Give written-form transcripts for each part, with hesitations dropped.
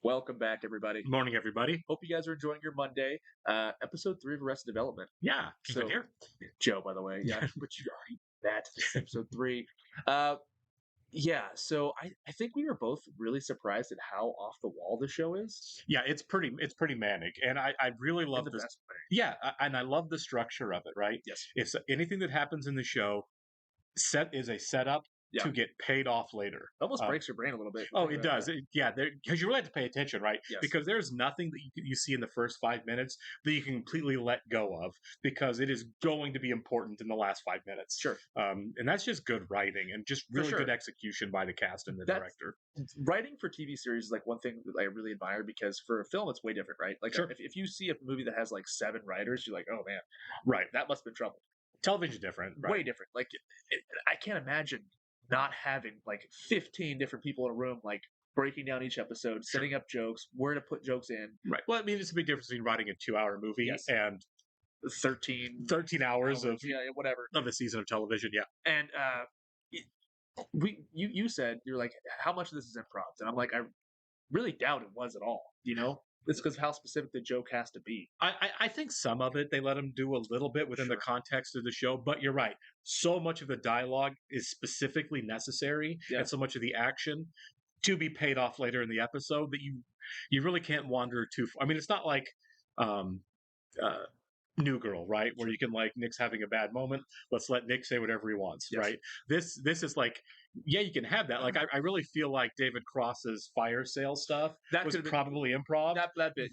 Welcome back, everybody. Morning, everybody. Hope you guys are enjoying your Monday. Episode 3 of Arrested Development. Yeah, keep it here. Joe, by the way. Yeah, but you already that. Episode 3. So I think we were both really surprised at how off the wall the show is. Yeah, it's pretty manic, and I really love this. Best way. Yeah, and I love the structure of it. Right? Yes. It's anything that happens in the show is a setup to get paid off later. It almost breaks your brain a little bit. Oh, it does. Because you really have to pay attention, right? Yes. Because there's nothing that you see in the first 5 minutes that you can completely let go of, because it is going to be important in the last 5 minutes. Sure. And that's just good writing and just really good execution by the cast and the director. Writing for TV series is like one thing that I really admire, because for a film it's way different, right? Like if you see a movie that has like 7 writers, you're like, oh man, right, that must have been trouble. Television's different, right? Way different. Like I can't imagine not having like 15 different people in a room, like breaking down each episode, setting up jokes, where to put jokes in. Right. Well, I mean, it's a big difference between writing a 2-hour movie and 13 hours of whatever of a season of television. Yeah. And you said, you're like, how much of this is improv? And I'm like, I really doubt it was at all. You know, it's because of how specific the joke has to be. I think some of it they let them do a little bit within the context of the show, but you're right. So much of the dialogue is specifically necessary, and so much of the action to be paid off later in the episode that you really can't wander too far. I mean, it's not like New Girl, right? Where you can, like, Nick's having a bad moment, let's let Nick say whatever he wants, right? This is like, yeah, you can have that. Like, I really feel like David Cross's fire sale stuff that was probably improv, that bit,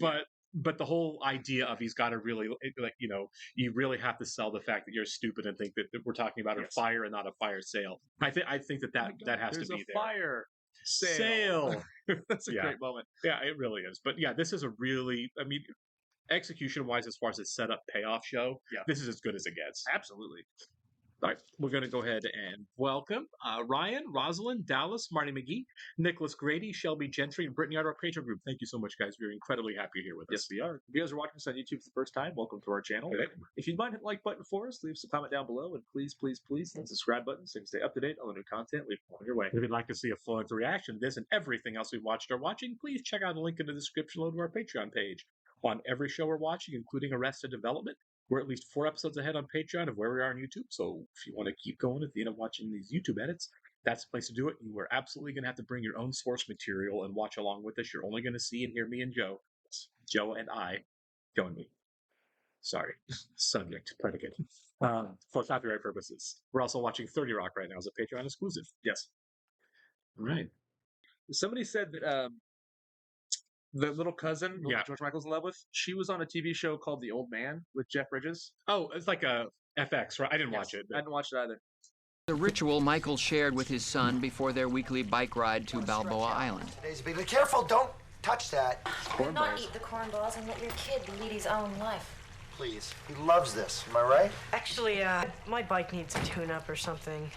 but the whole idea of he's got to really, like, you really have to sell the fact that you're stupid and think that we're talking about a fire and not a fire sale. I think that has to be there. Fire sale. That's a great moment. Yeah, it really is. But yeah, this is a really, I mean, execution-wise, as far as a setup payoff show, this is as good as it gets. Absolutely. All right, we're going to go ahead and welcome Ryan, Rosalind, Dallas, Marty McGee, Nicholas Grady, Shelby Gentry, and Brittany Art, our Patreon group. Thank you so much, guys. We're incredibly happy you're here with us. Yes, we are. If you guys are watching this on YouTube for the first time, welcome to our channel. Okay. If you'd mind hitting the like button for us, leave us a comment down below, and please hit the subscribe button so you can stay up to date on the new content we've on your way. If you'd like to see a full-length reaction to this and everything else we've watched or watching, please check out the link in the description below to our Patreon page. On every show we're watching, including Arrested Development, we're at least 4 episodes ahead on Patreon of where we are on YouTube. So if you want to keep going at the end of watching these YouTube edits, that's the place to do it. You are absolutely going to have to bring your own source material and watch along with us. You're only going to see and hear me and Joe. It's Joe and I. Joe and me. Sorry. Subject, predicate. For copyright purposes. We're also watching 30 Rock right now as a Patreon exclusive. Yes. All right. Somebody said that the little cousin George Michael's in love with, she was on a TV show called The Old Man with Jeff Bridges. Oh, it's like a FX, right? I didn't watch it. I didn't watch it either. The ritual Michael shared with his son before their weekly bike ride to Balboa Island. Be careful, don't touch that. Do not eat the cornballs and let your kid lead his own life. Please, he loves this, am I right? Actually, my bike needs a tune-up or something.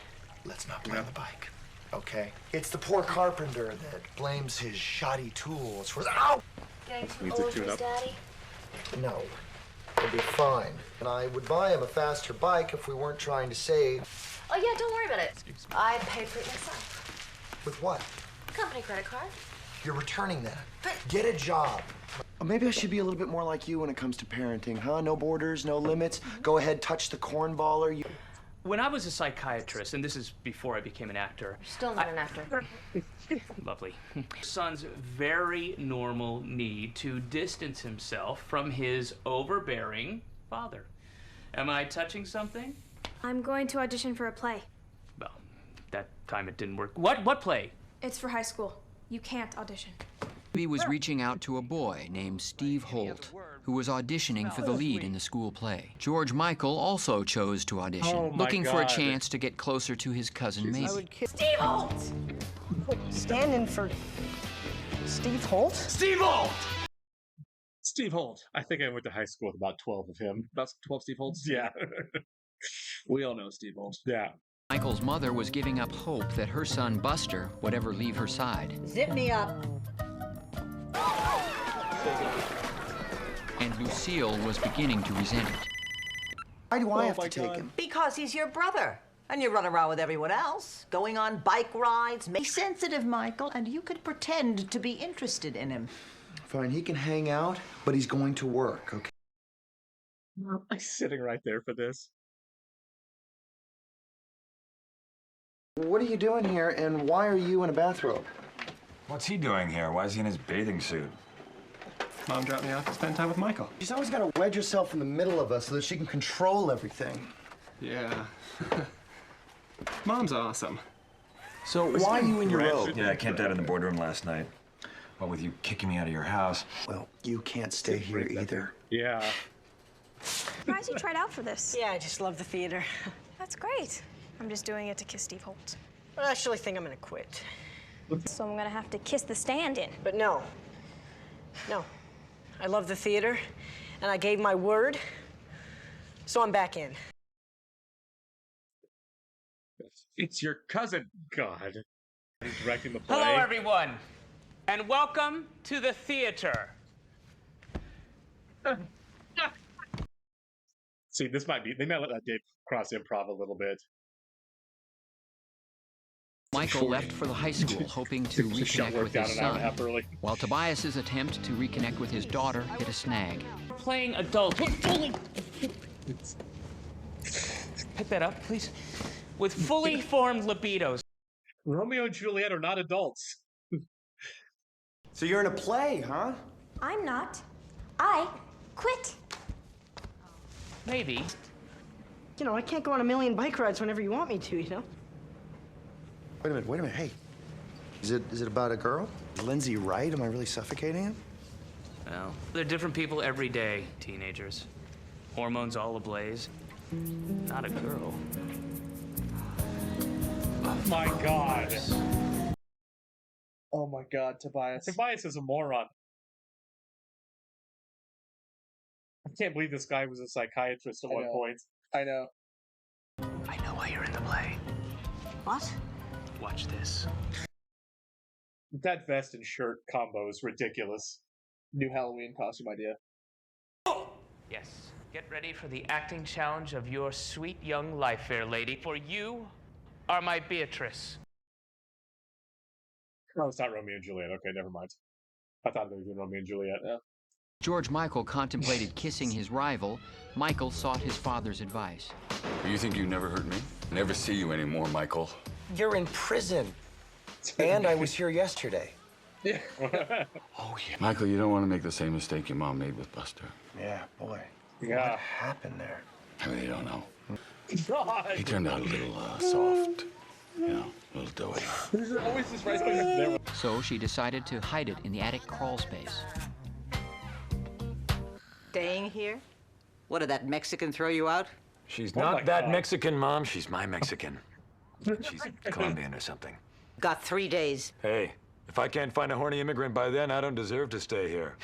Let's not blame the bike, okay? It's the poor carpenter that blames his shoddy tools for... Ow! Getting too old for his daddy? No, he'll be fine. And I would buy him a faster bike if we weren't trying to save... Oh, yeah, don't worry about it. I paid for it myself. With what? Company credit card. You're returning that. But... Get a job. Maybe I should be a little bit more like you when it comes to parenting, huh? No borders, no limits. Go ahead, touch the cornballer. When I was a psychiatrist, and this is before I became an actor... You're still not an actor. Lovely. Son's very normal need to distance himself from his overbearing father. Am I touching something? I'm going to audition for a play. Well, that time it didn't work. What play? It's for high school. You can't audition. He was reaching out to a boy named Steve Holt, who was auditioning for the lead in the school play. George Michael also chose to audition, looking for a chance to get closer to his cousin Maisie. Steve Holt! Stand in for Steve Holt? Steve Holt! Steve Holt. I think I went to high school with about 12 of him. About 12 Steve Holts? Yeah. We all know Steve Holt. Yeah. Michael's mother was giving up hope that her son Buster would ever leave her side. Zip me up. And Lucille was beginning to resent it. Why do I have to take him? Because he's your brother. And you run around with everyone else, going on bike rides. Be sensitive, Michael, and you could pretend to be interested in him. Fine, he can hang out, but he's going to work, okay? I'm sitting right there for this. What are you doing here, and why are you in a bathrobe? What's he doing here? Why is he in his bathing suit? Mom dropped me off to spend time with Michael. She's always got to wedge herself in the middle of us so that she can control everything. Yeah. Mom's awesome. So why are you in your robe? Yeah, I camped out in the boardroom last night. What with you kicking me out of your house? Well, you can't stay here either. Yeah. Surprised you tried out for this. Yeah, I just love the theater. That's great. I'm just doing it to kiss Steve Holt. I actually think I'm gonna quit. So I'm gonna have to kiss the stand-in. But no. No. I love the theater, and I gave my word, so I'm back in. It's your cousin. God. He's directing the play. Hello, everyone, and welcome to the theater. See, this might be, they might let that Dave cross improv a little bit. Michael left for the high school, hoping to reconnect with his son, while Tobias's attempt to reconnect with his daughter hit a snag. Playing adults. Pick that up, please. With fully formed libidos. Romeo and Juliet are not adults. So you're in a play, huh? I'm not. I quit. Maybe. You know, I can't go on a million bike rides whenever you want me to, you know? Wait a minute, hey. Is it about a girl? Is Lindsay right? Am I really suffocating him? Well, they're different people every day, teenagers. Hormones all ablaze. Not a girl. Oh my God. Oh my God, Tobias. Tobias is a moron. I can't believe this guy was a psychiatrist at one point. I know. I know why you're in the play. What? Watch this. That vest and shirt combo is ridiculous. New Halloween costume idea. Yes. Get ready for the acting challenge of your sweet young life, fair lady, for you are my Beatrice. No, it's not Romeo and Juliet. Okay, never mind. I thought they were doing Romeo and Juliet. Yeah. George Michael contemplated kissing his rival. Michael sought his father's advice. You think you never hurt me? Never see you anymore, Michael. You're in prison. And I was here yesterday. Yeah. Oh, yeah. Michael, you don't want to make the same mistake your mom made with Buster. Yeah, boy. Yeah. What happened there? I really don't know. God. He turned out a little soft. You know, a little doughy. There's always this right there. So she decided to hide it in the attic crawl space. Staying here? What, did that Mexican throw you out? She's Oh my not that God. Mexican, Mom. She's my Mexican. She's Colombian or something. Got 3 days. Hey, if I can't find a horny immigrant by then, I don't deserve to stay here.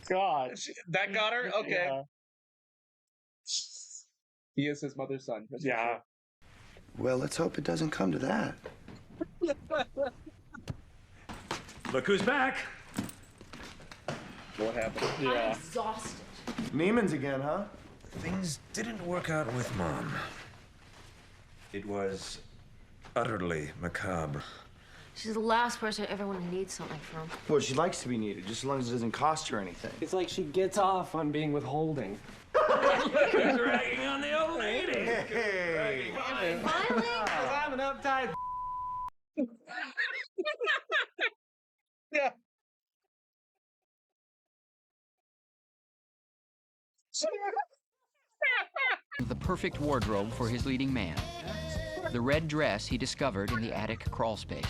God. That got her? Okay. Yeah. He is his mother's son. That's for Yeah. sure. Well, let's hope it doesn't come to that. Look who's back. What happened? Yeah. Exhausted. Neiman's again, huh? Things didn't work out with Mom. It was utterly macabre. She's the last person I ever want to need something from. Well, she likes to be needed, just as long as it doesn't cost her anything. It's like she gets off on being withholding. Who's ragging on the old lady? Hey! Finally? I'm an uptight. Yeah. The perfect wardrobe for his leading man. The red dress he discovered in the attic crawl space.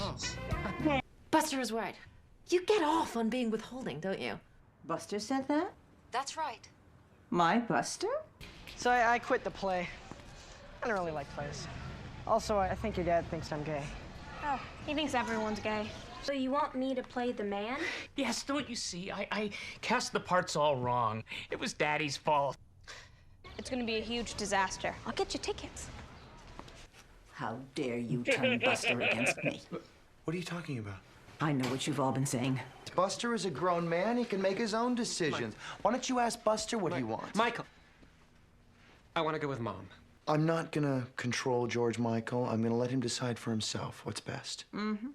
Buster is right. You get off on being withholding, don't you? Buster said that? That's right. My Buster? So I quit the play. I don't really like plays. Also, I think your dad thinks I'm gay. Oh, he thinks everyone's gay. So you want me to play the man? Yes, don't you see? I cast the parts all wrong. It was Daddy's fault. It's gonna be a huge disaster. I'll get you tickets. How dare you turn Buster against me? What are you talking about? I know what you've all been saying. Buster is a grown man. He can make his own decisions. Why don't you ask Buster what he wants? Michael. I want to go with Mom. I'm not gonna control George Michael. I'm gonna let him decide for himself what's best. Mm-hmm.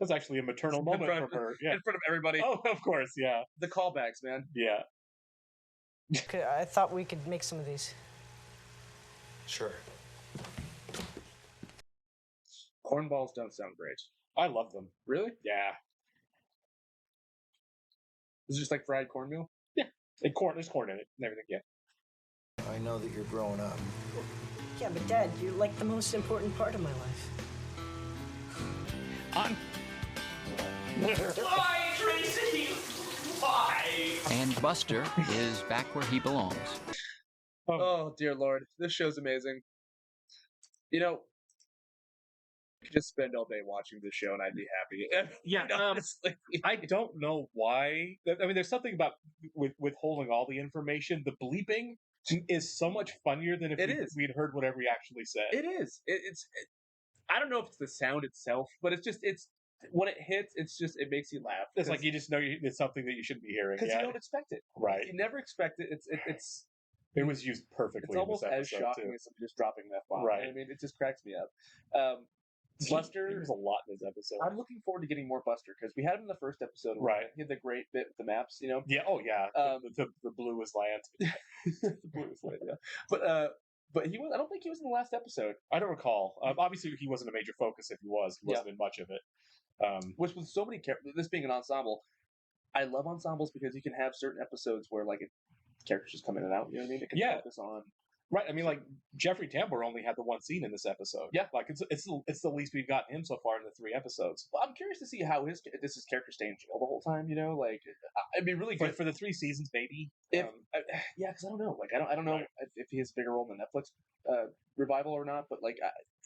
That's actually a maternal moment from her. Yeah. In front of everybody. Oh, of course, yeah. The callbacks, man. Yeah. Okay, I thought we could make some of these. Sure. Cornballs don't sound great. I love them. Really? Yeah. Is it just like fried cornmeal? Yeah. And corn, there's corn in it and everything, yeah. I know that you're growing up. Yeah, but Dad, you're like the most important part of my life. On. Why, Tracy? Why? And Buster is back where he belongs. Oh, dear Lord. This show's amazing. You know, I could just spend all day watching this show and I'd be happy. Yeah, honestly. I don't know why. I mean, there's something about withholding all the information. The bleeping is so much funnier than if we'd heard whatever he actually said. It is. I don't know if it's the sound itself, but it's when it hits, it makes you laugh. It's like you just know it's something that you shouldn't be hearing. Because you don't expect it. Right. You never expect it. It was used perfectly. It's almost in this as shocking too. as somebody just dropping that bomb. Right. I mean, it just cracks me up. Buster, There's a lot in this episode. I'm looking forward to getting more Buster because we had him in the first episode. Right. He had the great bit with the maps, you know. Yeah. Oh, yeah. The blue is land. The blue is land. Yeah. But he was. I don't think he was in the last episode. I don't recall. Obviously, he wasn't a major focus. If he was, he wasn't in much of it. Which with so many characters, this being an ensemble, I love ensembles because you can have certain episodes where like characters just come in and out. You know what I mean? It can focus on. Right. I mean, like Jeffrey Tambor only had the one scene in this episode. Yeah. Like it's the least we've gotten him so far in the 3 episodes. Well, I'm curious to see how his character stay in jail the whole time. You know, like it'd be really good for the 3 seasons, maybe. If yeah, because I don't know. Like I don't know if he has a bigger role in the Netflix revival or not. But like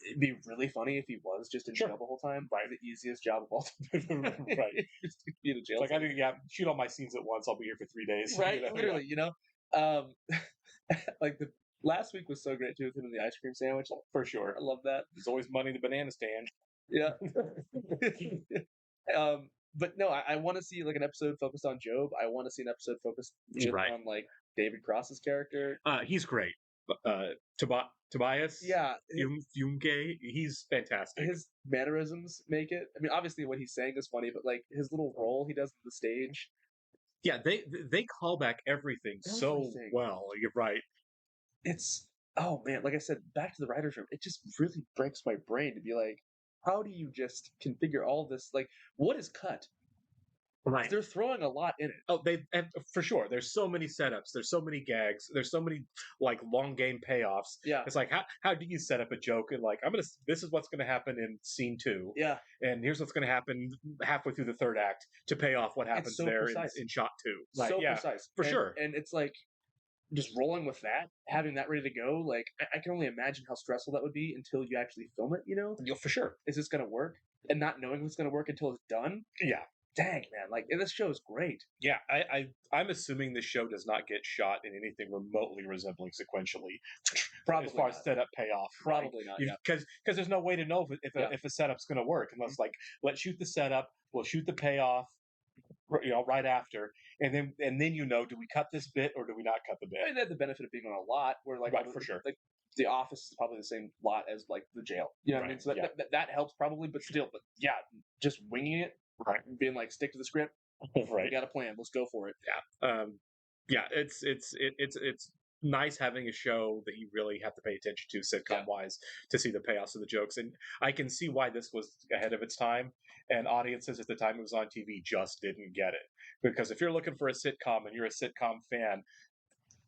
it'd be really funny if he was just in jail the whole time. Right. The easiest job of all time. Right. Just to be in a jail. It's like shoot all my scenes at once. I'll be here for 3 days. Right. You know? Literally. You know. Like the last week was so great too with him and the ice cream sandwich. For sure. I love that. There's always money in the banana stand. Yeah. But no, I want to see like an episode focused on Job. I want to see an episode focused on like David Cross's character. He's great. Tobias. Yeah. Funke. He's fantastic. His mannerisms make it. I mean, obviously what he's saying is funny, but like his little role he does on the stage. Yeah, they call back everything so well. You're right. It's oh man, like I said, back to the writer's room. It just really breaks my brain to be like, how do you just configure all this? Like, what is cut? Right. They're throwing a lot in it. Oh, for sure. There's so many setups. There's so many gags. There's so many like long game payoffs. Yeah. It's like how do you set up a joke and like this is what's gonna happen in scene 2. Yeah. And here's what's gonna happen halfway through the 3rd act to pay off what happens so there precise. in shot 2. Like, so precise. For sure. And it's like just rolling with that, having that ready to go. Like I can only imagine how stressful that would be until you actually film it. You know. Yeah, for sure. Is this gonna work? And not knowing if it's gonna work until it's done. Yeah. Dang, man! Like this show is great. Yeah, I'm assuming this show does not get shot in anything remotely resembling sequentially. Probably as far not. as setup payoff. Probably not. Yeah. Because there's no way to know if a setup's going to work unless like let's shoot the setup, we'll shoot the payoff, right after, and then do we cut this bit or do we not cut the bit? I mean, they had the benefit of being on a lot where like for sure. Like the office is probably the same lot as like the jail. You know what I mean? So that helps probably, but still, yeah, just winging it. Right, being like stick to the script. Right, we got a plan. Let's go for it. Yeah, it's nice having a show that you really have to pay attention to sitcom wise to see the payoffs of the jokes, and I can see why this was ahead of its time. And audiences at the time it was on TV just didn't get it, because if you're looking for a sitcom and you're a sitcom fan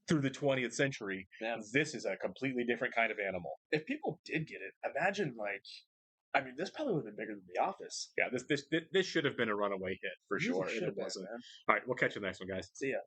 through the 20th century, this is a completely different kind of animal. If people did get it, imagine like. I mean, this probably would have been bigger than The Office. Yeah, this should have been a runaway hit for sure. It wasn't. All right, we'll catch you in the next one, guys. See ya.